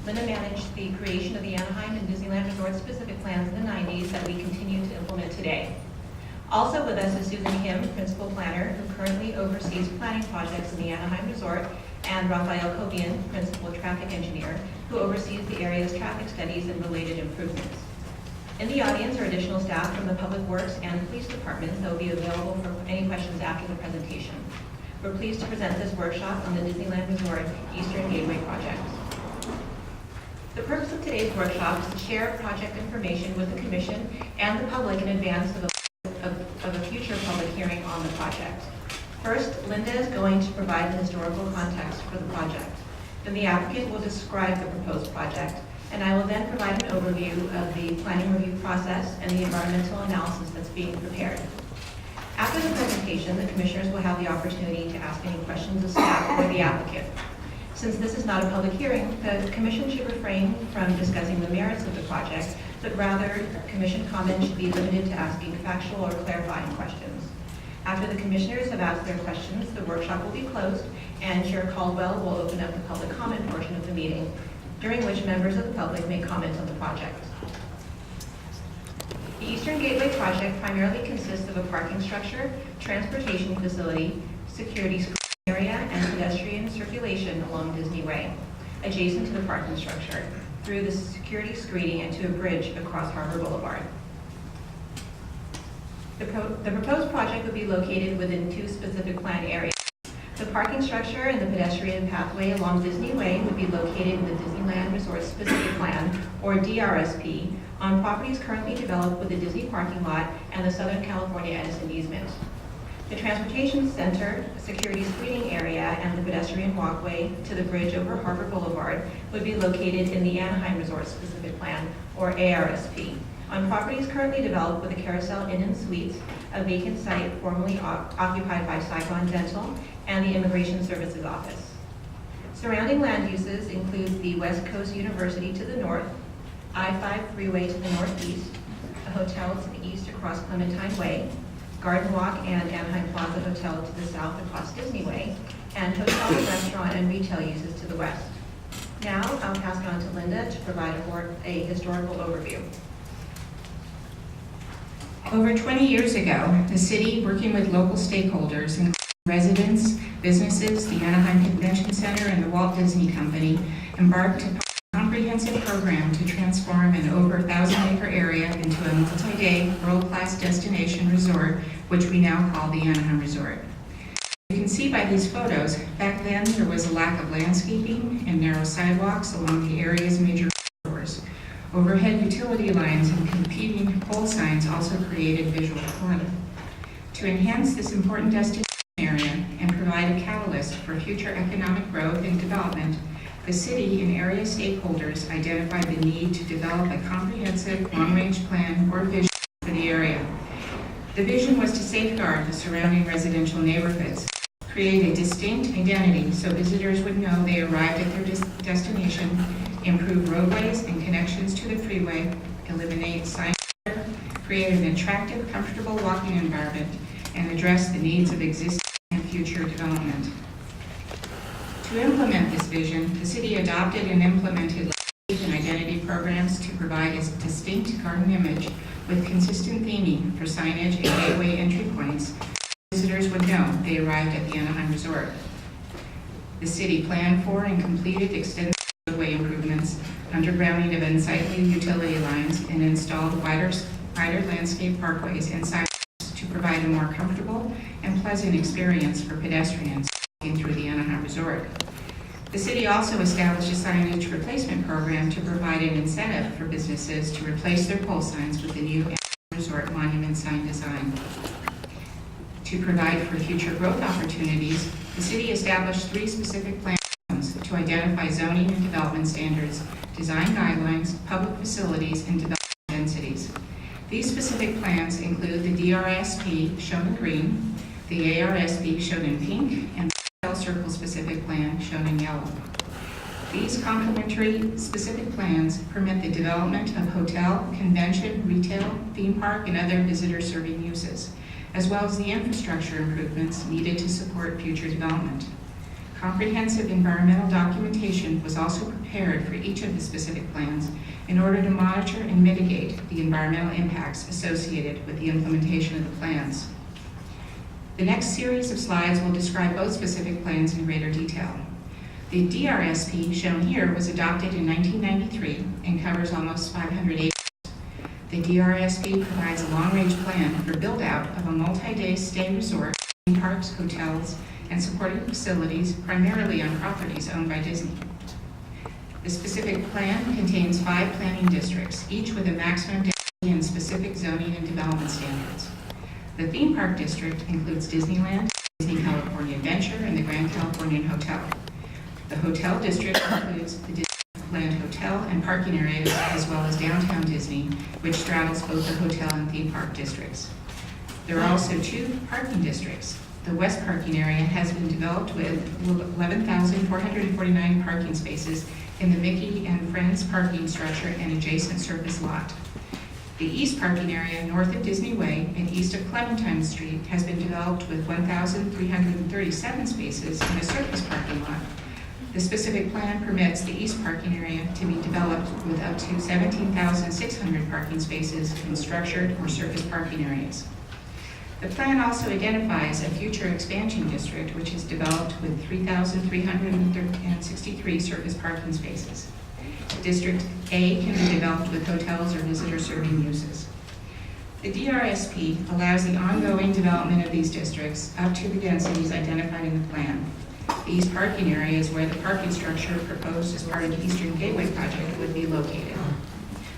Linda managed the creation of the Anaheim and Disneyland Resort specific plans in the 90s that we continue to implement today. Also with us is Susan Kim, Principal Planner, who currently oversees planning projects in the Anaheim Resort, and Raphael Kobian, Principal Traffic Engineer, who oversees the area's traffic studies and related improvements. In the audience are additional staff from the Public Works and Police Departments that will be available for any questions after the presentation. We're pleased to present this workshop on the Disneyland Resort Eastern Gateway Project. The purpose of today's workshop is to share project information with the Commission and the public in advance of a future public hearing on the project. First, Linda is going to provide the historical context for the project. Then the applicant will describe the proposed project, and I will then provide an overview of the planning review process and the environmental analysis that's being prepared. After the presentation, the commissioners will have the opportunity to ask any questions of staff or the applicant. Since this is not a public hearing, the Commission should refrain from discussing the merits of the project, but rather Commission comments should be limited to asking factual or clarifying questions. After the commissioners have asked their questions, the workshop will be closed, and Chair Caldwell will open up the public comment portion of the meeting, during which members of the public may comment on the project. The Eastern Gateway project primarily consists of a parking structure, transportation facility, security screening area, and pedestrian circulation along Disney Way, adjacent to the parking structure, through the security screening and to a bridge across Harbor Boulevard. The proposed project would be located within two specific plan areas. The parking structure and the pedestrian pathway along Disney Way would be located in the Disneyland Resort Specific Plan, or DRSP, on properties currently developed with the Disney parking lot and the Southern California Edison easement. The transportation center, security screening area, and the pedestrian walkway to the bridge over Harbor Boulevard would be located in the Anaheim Resort Specific Plan, or ARSP, on properties currently developed with the Carousel Inn and Suites, a vacant site formerly occupied by Saigon Dental and the Immigration Services Office. Surrounding land uses include the West Coast University to the north, I-5 freeway to the northeast, a hotel to the east across Clementine Way, Garden Walk and Anaheim Plaza Hotel to the south across Disney Way, and hotel, restaurant, and retail uses to the west. Now, I'll pass it on to Linda to provide a historical overview. Over 20 years ago, the city, working with local stakeholders, including residents, businesses, the Anaheim Convention Center, and the Walt Disney Company, embarked upon a comprehensive program to transform an over 1,000-acre area into a multi-day, world-class destination resort, which we now call the Anaheim Resort. You can see by these photos, back then there was a lack of landscaping and narrow sidewalks along the area's major corridors. Overhead utility lines and competing pole signs also created visual clutter. To enhance this important destination area and provide a catalyst for future economic growth and development, the city and area stakeholders identified the need to develop a comprehensive long-range plan or vision for the area. The vision was to safeguard the surrounding residential neighborhoods, create a distinct identity so visitors would know they arrived at their destination, improve roadways and connections to the freeway, eliminate sign clutter, create an attractive, comfortable walking environment, and address the needs of existing and future development. To implement this vision, the city adopted and implemented landscape and identity programs to provide a distinct garden image with consistent theming for signage and gateway entry points. Visitors would know they arrived at the Anaheim Resort. The city planned for and completed extensive roadway improvements, undergrounding of unsightly utility lines, and installed wider landscape parkways and sidewalks to provide a more comfortable and pleasant experience for pedestrians walking through the Anaheim Resort. The city also established a signage replacement program to provide an incentive for businesses to replace their pole signs with the new Anaheim Resort monument sign design. To provide for future growth opportunities, the city established 3 specific plans to identify zoning and development standards, design guidelines, public facilities, and development densities. These specific plans include the DRSP, shown in green, the ARSP, shown in pink, and the Hotel Circle specific plan, shown in yellow. These complementary specific plans permit the development of hotel, convention, retail, theme park, and other visitor-serving uses, as well as the infrastructure improvements needed to support future development. Comprehensive environmental documentation was also prepared for each of the specific plans in order to monitor and mitigate the environmental impacts associated with the implementation of the plans. The next series of slides will describe both specific plans in greater detail. The DRSP shown here was adopted in 1993 and covers almost 500 acres. The DRSP provides a long-range plan for build-out of a multi-day stay resort, theme parks, hotels, and supporting facilities primarily on properties owned by Disney. The specific plan contains 5 planning districts, each with a maximum density and specific zoning and development standards. The theme park district includes Disneyland, Disney California Adventure, and the Grand Californian Hotel. The hotel district includes the Disneyland Hotel and parking areas, as well as downtown Disney, which straddles both the hotel and theme park districts. There are also 2 parking districts. The west parking area has been developed with 11,449 parking spaces in the Mickey and Friends parking structure and adjacent surface lot. The east parking area north of Disney Way and east of Clementine Street has been developed with 1,337 spaces in a surface parking lot. The specific plan permits the east parking area to be developed with up to 17,600 parking spaces in structured or surface parking areas. The plan also identifies a future expansion district which is developed with 3,363 surface parking spaces. District A can be developed with hotels or visitor serving uses. The DRSP allows the ongoing development of these districts up to the densities identified in the plan. The east parking area is where the parking structure proposed as part of the Eastern Gateway project would be located.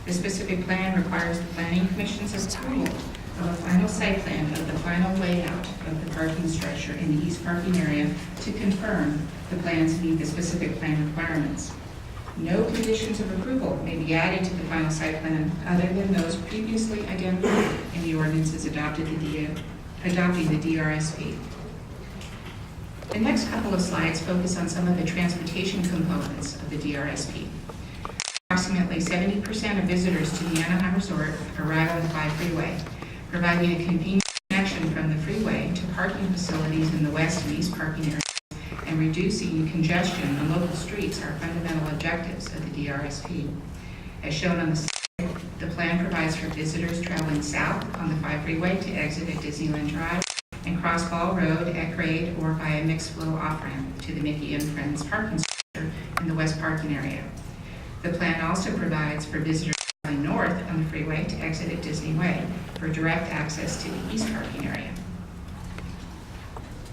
The specific plan requires the Planning Commission's approval of a final site plan of the final layout of the parking structure in the east parking area to confirm the plans meet the specific plan requirements. No conditions of approval may be added to the final site plan other than those previously identified in the ordinances adopting the DRSP. The next couple of slides focus on some of the transportation components of the DRSP. Approximately 70% of visitors to the Anaheim Resort arrive on the 5 freeway, providing a convenient connection from the freeway to parking facilities in the west and east parking areas, and reducing congestion on local streets are fundamental objectives of the DRSP. As shown on the slide, the plan provides for visitors traveling south on the 5 freeway to exit at Disneyland Drive and cross Ball Road at grade or by a mixed flow off-ramp to the Mickey and Friends parking structure in the west parking area. The plan also provides for visitors traveling north on the freeway to exit at Disney Way for direct access to the east parking area.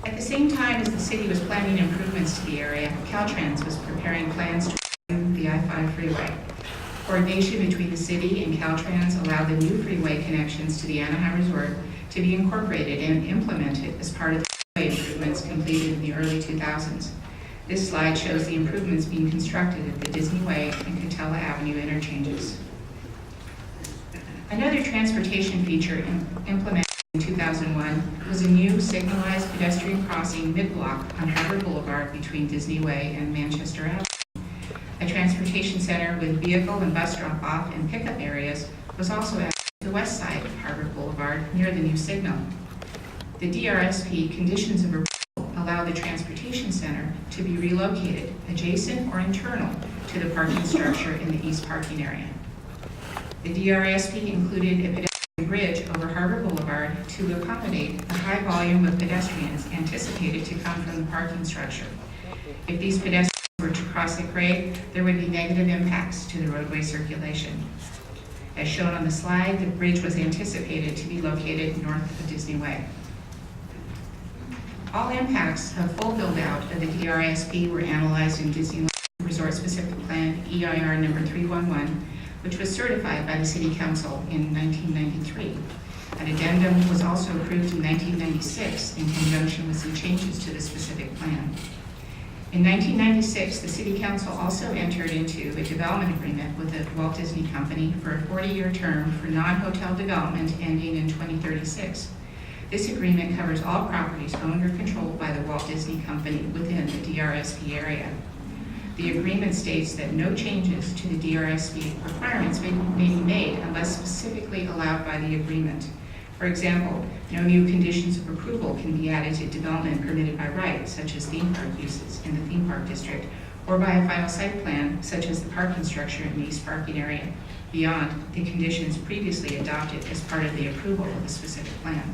At the same time as the city was planning improvements to the area, Caltrans was preparing plans to expand the I-5 freeway. Coordination between the city and Caltrans allowed the new freeway connections to the Anaheim Resort to be incorporated and implemented as part of the freeway improvements completed in the early 2000s. This slide shows the improvements being constructed at the Disney Way and Catella Avenue interchanges. Another transportation feature implemented in 2001 was a new signalized pedestrian crossing mid-block on Harbor Boulevard between Disney Way and Manchester Avenue. A transportation center with vehicle and bus drop-off and pickup areas was also added to the west side of Harbor Boulevard near the new signal. The DRSP conditions of approval allow the transportation center to be relocated adjacent or internal to the parking structure in the east parking area. The DRSP included a pedestrian bridge over Harbor Boulevard to accommodate the high volume of pedestrians anticipated to come from the parking structure. If these pedestrians were to cross at grade, there would be negative impacts to the roadway circulation. As shown on the slide, the bridge was anticipated to be located north of Disney Way. All impacts of full build-out of the DRSP were analyzed in Disneyland Resort Specific Plan EIR number 311, which was certified by the City Council in 1993. An addendum was also approved in 1996 in conjunction with some changes to the specific plan. In 1996, the City Council also entered into a development agreement with the Walt Disney Company for a 40-year term for non-hotel development ending in 2036. This agreement covers all properties owned or controlled by the Walt Disney Company within the DRSP area. The agreement states that no changes to the DRSP requirements may be made unless specifically allowed by the agreement. For example, no new conditions of approval can be added to development permitted by right, such as theme park uses in the theme park district, or by a final site plan, such as the parking structure in the east parking area, beyond the conditions previously adopted as part of the approval of a specific plan.